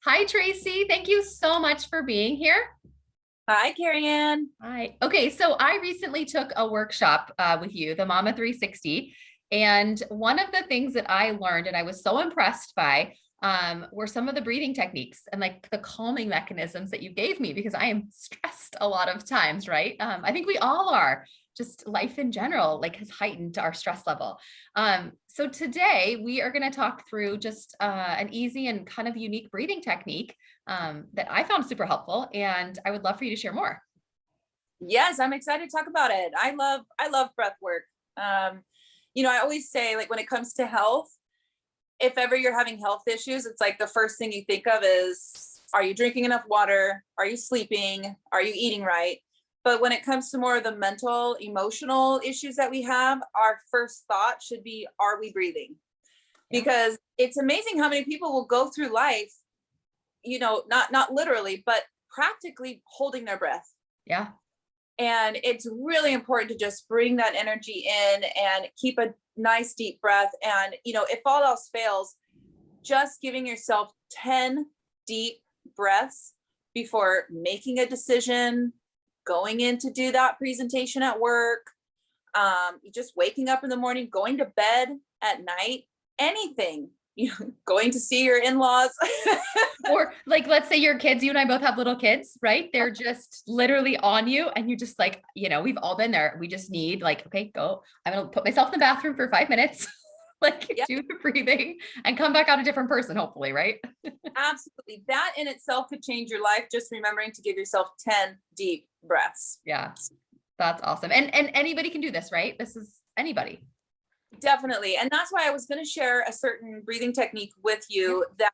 Hi, Tracy. Thank you so much for being here. Hi, Carrie Ann. Hi. Okay, so I recently took a workshop with you, the Mama 360. And one of the things that I learned and I was so impressed by were some of the breathing techniques and like the calming mechanisms that you gave me because I am stressed a lot of times, right? I think we all are. Just life in general, like has heightened our stress level. So today we are going to talk through just an easy and kind of unique breathing technique that I found super helpful, and I would love for you to share more. Yes, I'm excited to talk about it. I love breath work. I always say, like, when it comes to health, if ever you're having health issues, it's like the first thing you think of is, are you drinking enough water? Are you sleeping? Are you eating right? But when it comes to more of the mental, emotional issues that we have, our first thought should be, are we breathing? Yeah. Because it's amazing how many people will go through life, not literally, but practically holding their breath. Yeah. And it's really important to just bring that energy in and keep a nice deep breath. And, if all else fails, just giving yourself 10 deep breaths before making a decision, going in to do that presentation at work, just waking up in the morning, going to bed at night, anything, going to see your in-laws. Or like, let's say your kids, you and I both have little kids, right? They're just literally on you, and you just like, we've all been there. We just need like, okay, go. I'm gonna put myself in the bathroom for 5 minutes, like Yeah, do the breathing and come back out a different person, hopefully, right? absolutely. That in itself could change your life. Just remembering to give yourself 10 deep breaths. Yeah, that's awesome. And anybody can do this, right? This is anybody. Definitely. And that's why I was going to share a certain breathing technique with Yeah. you that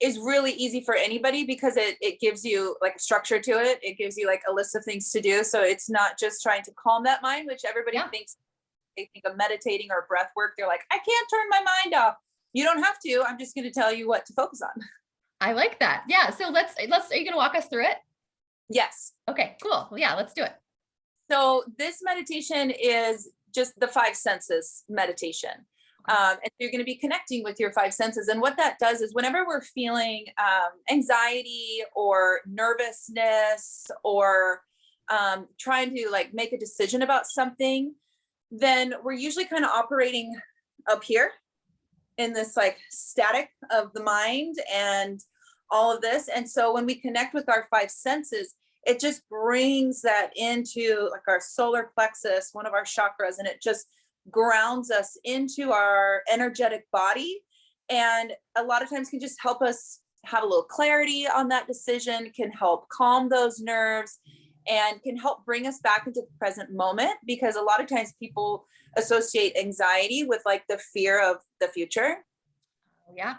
is really easy for anybody because it gives you like a structure to it. It gives you like a list of things to do. So it's not just trying to calm that mind, which everybody Yeah. thinks they think of meditating or breath work. They're like, I can't turn my mind off. You don't have to. I'm just going to tell you what to focus on. I like that. Yeah. So are you gonna walk us through it? Yes. Okay, cool. Well, yeah, let's do it. So this meditation is just the five senses meditation. Okay. And so you're going to be connecting with your five senses. And what that does is whenever we're feeling anxiety or nervousness or trying to like make a decision about something, then we're usually kind of operating up here in this like static of the mind and all of this. And so when we connect with our five senses, it just brings that into like our solar plexus, one of our chakras, and it just grounds us into our energetic body. And a lot of times can just help us have a little clarity on that decision, can help calm those nerves, and can help bring us back into the present moment. Because a lot of times people associate anxiety with like the fear of the future Oh, yeah.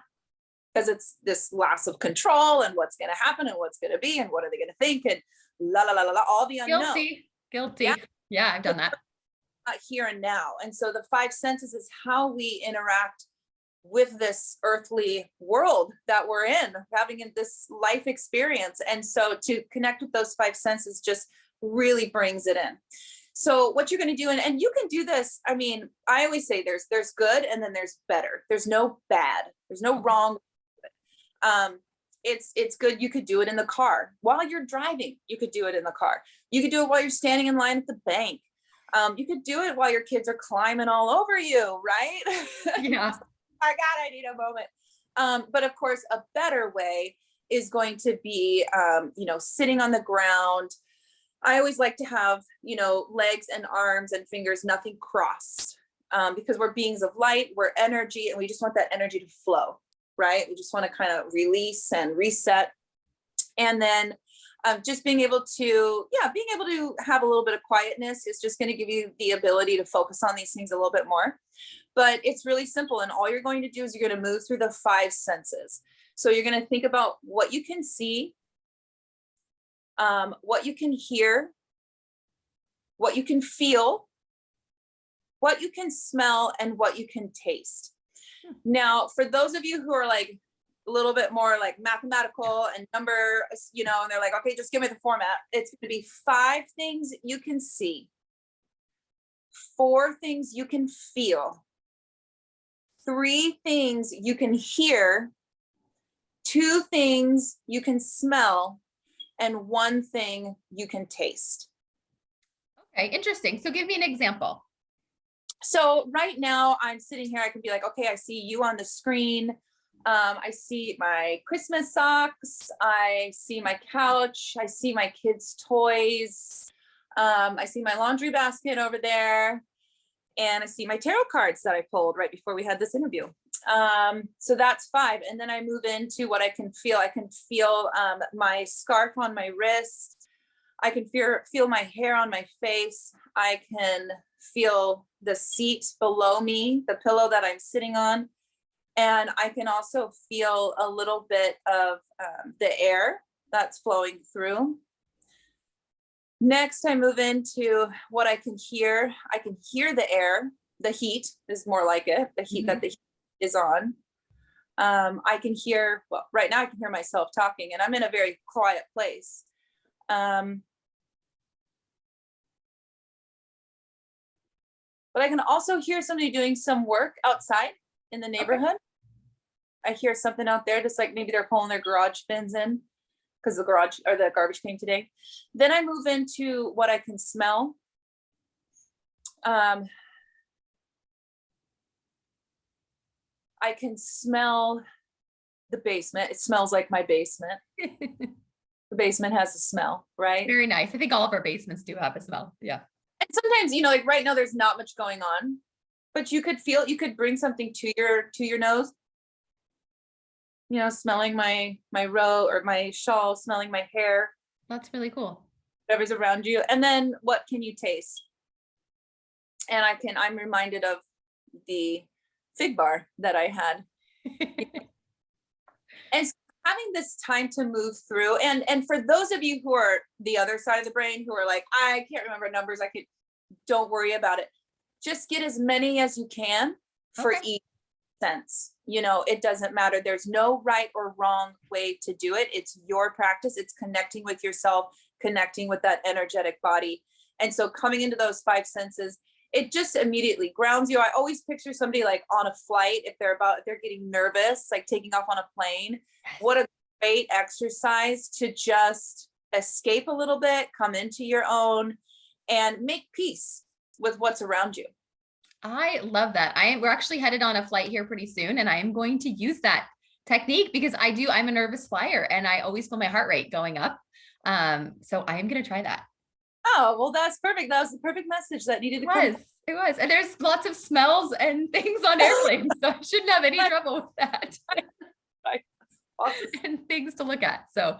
because it's this loss of control and what's going to happen and what's going to be and what are they going to think and la la la la la, all the unknown. Guilty. Yeah, Guilty. Yeah, I've done that. here and now. And so the five senses is how we interact with this earthly world that we're in, having in this life experience. And so to connect with those five senses just really brings it in. So what you're going to do, and you can do this. I mean, I always say there's good and then there's better. There's no bad. There's no Okay. wrong. Um, it's good. You could do it in the car while you're driving. You could do it in the car. You could do it while you're standing in line at the bank. You could do it while your kids are climbing all over you, right? Yeah. My God, I need a moment. But of course, a better way is going to be, sitting on the ground. I always like to have, legs and arms and fingers, nothing crossed, because we're beings of light, we're energy, and we just want that energy to flow, right? We just want to kind of release and reset. And then just being able to have a little bit of quietness is just going to give you the ability to focus on these things a little bit more. But it's really simple. And all you're going to do is you're going to move through the five senses. So you're going to think about what you can see, what you can hear, what you can feel, what you can smell, and what you can taste. Now, for those of you who are like a little bit more like mathematical and number, and they're like, okay, just give me the format. It's going to be 5 things you can see, 4 things you can feel, 3 things you can hear, 2 things you can smell, and 1 thing you can taste. Okay, interesting. So give me an example. So right now I'm sitting here, I can be like, okay, I see you on the screen. I see my Christmas socks. I see my couch. I see my kids' toys. I see my laundry basket over there. And I see my tarot cards that I pulled right before we had this interview. So that's 5. And then I move into what I can feel. I can feel my scarf on my wrist. I can feel my hair on my face. I can feel the seat below me, the pillow that I'm sitting on. And I can also feel a little bit of the air that's flowing through. Next, I move into what I can hear. I can hear the air. The heat is more like it, the heat that the heat is on. I can hear, well, right now I can hear myself talking, and I'm in a very quiet place. But I can also hear somebody doing some work outside in the neighborhood. Okay. I hear something out there, just like maybe they're pulling their garage bins in because the garage or the garbage came today. Then I move into what I can smell. I can smell the basement. It smells like my basement. The basement has a smell, right? It's very nice. I think all of our basements do have a smell. Yeah. And sometimes, you know, like right now there's not much going on, but you could bring something to your nose. You know, smelling my robe or my shawl, smelling my hair. That's really cool. Whatever's around you. And then what can you taste? And I'm reminded of the fig bar that I had. And so having this time to move through, and for those of you who are the other side of the brain, who are like, I can't remember numbers, don't worry about it. Just get as many as you can for each sense. You know, it doesn't matter. There's no right or wrong way to do it. It's your practice. It's connecting with yourself, connecting with that energetic body. And so coming into those 5 senses, it just immediately grounds you. I always picture somebody like on a flight, if they're getting nervous, like taking off on a plane. What a great exercise to just escape a little bit, come into your own, and make peace with what's around you. I love that. We're actually headed on a flight here pretty soon, and I am going to use that technique because I'm a nervous flyer and I always feel my heart rate going up. So I am going to try that. Oh, well, that's perfect. That was the perfect message that needed to come. It was. And there's lots of smells and things on airplanes, so I shouldn't have any trouble with that. Awesome. And things to look at. So,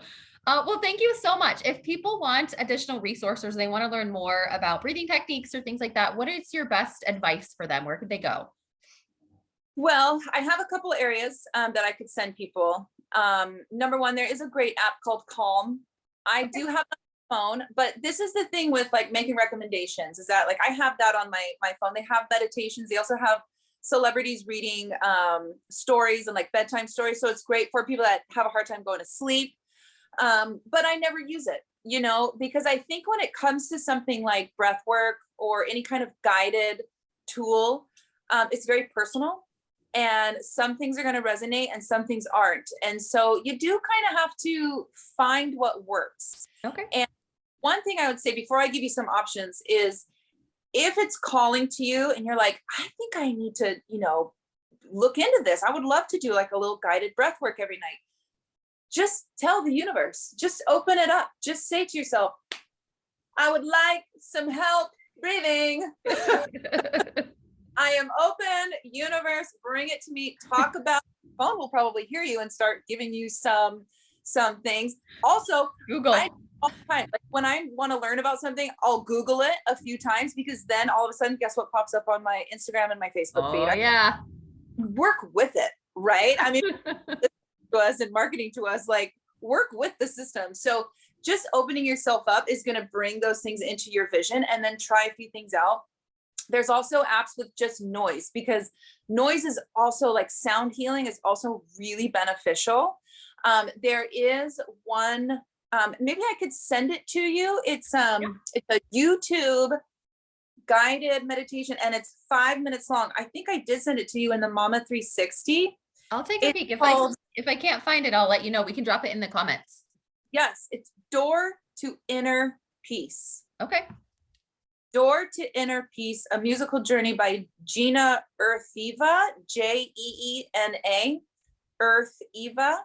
well, thank you so much. If people want additional resources, they want to learn more about breathing techniques or things like that, what is your best advice for them? Where could they go? Well, I have a couple of areas that I could send people. Number 1, there is a great app called Calm. I do have it on my phone, but this is the thing with like making recommendations, is that like I have that on my phone. They have meditations. They also have celebrities reading stories and like bedtime stories. So it's great for people that have a hard time going to sleep. But I never use it, you know, because I think when it comes to something like breath work or any kind of guided tool, it's very personal, and some things are going to resonate and some things aren't. And so you do kind of have to find what works. Okay. And one thing I would say before I give you some options is, if it's calling to you and you're like, I think I need to, you know, look into this. I would love to do like a little guided breath work every night. Just tell the universe, just open it up. Just say to yourself, I would like some help breathing. I am open, universe, bring it to me. Talk about it. The phone will probably hear you and start giving you some things. Also, Google. All the time. Like when I want to learn about something, I'll Google it a few times, because then all of a sudden, guess what pops up on my Instagram and my Facebook feed? Yeah. Work with it, right? I mean, to us and marketing to us, like, work with the system. So just opening yourself up is going to bring those things into your vision, and then try a few things out. There's also apps with just noise, because noise is also like sound healing is also really beneficial. There is one, maybe I could send it to you. It's a YouTube guided meditation, and it's 5 minutes long. I think I did send it to you in the Mama 360. I'll take a It's peek. called, If I can't find it, I'll let you know. We can drop it in the comments. yes, it's Door to Inner Peace. Okay. Door to Inner Peace, a musical journey by Gina Eartheva, Jeena, Eartheva.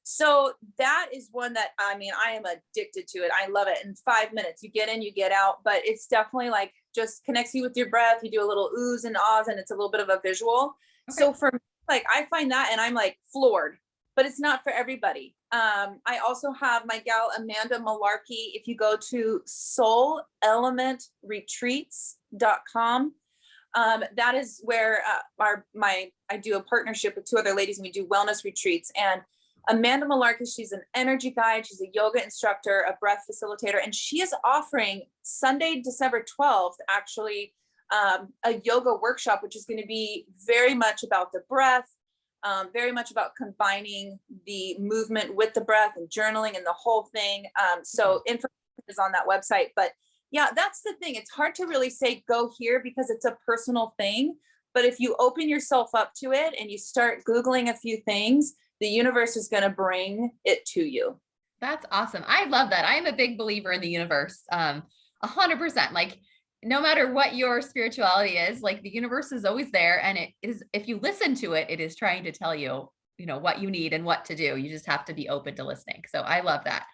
So that is one that, I mean, I am addicted to it. I love it. In 5 minutes, you get in, you get out, but it's definitely like just connects you with your breath. You do a little oohs and ahs, and it's a little bit of a visual. Okay. So for me, like, I find that and I'm like floored, but it's not for everybody. I also have my gal, Amanda Malarkey. If you go to soulelementretreats.com, that is where I do a partnership with two other ladies, and we do wellness retreats. And Amanda Malarkey, she's an energy guide, she's a yoga instructor, a breath facilitator, and she is offering Sunday, December 12th, actually, a yoga workshop, which is going to be very much about the breath, very much about combining the movement with the breath and journaling and the whole thing. So information is on that website. But yeah, that's the thing. It's hard to really say go here because it's a personal thing. But if you open yourself up to it and you start Googling a few things, the universe is going to bring it to you. That's awesome. I love that. I am a big believer in the universe. 100%. Like, no matter what your spirituality is, like, the universe is always there. And it is, if you listen to it, it is trying to tell you, what you need and what to do. You just have to be open to listening. So I love that.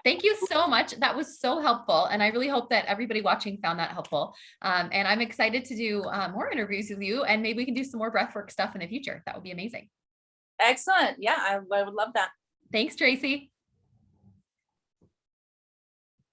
Thank you so much. That was so helpful. And I really hope that everybody watching found that helpful. And I'm excited to do more interviews with you, and maybe we can do some more breathwork stuff in the future. That would be amazing. Excellent. Yeah, I would love that. Thanks, Tracy.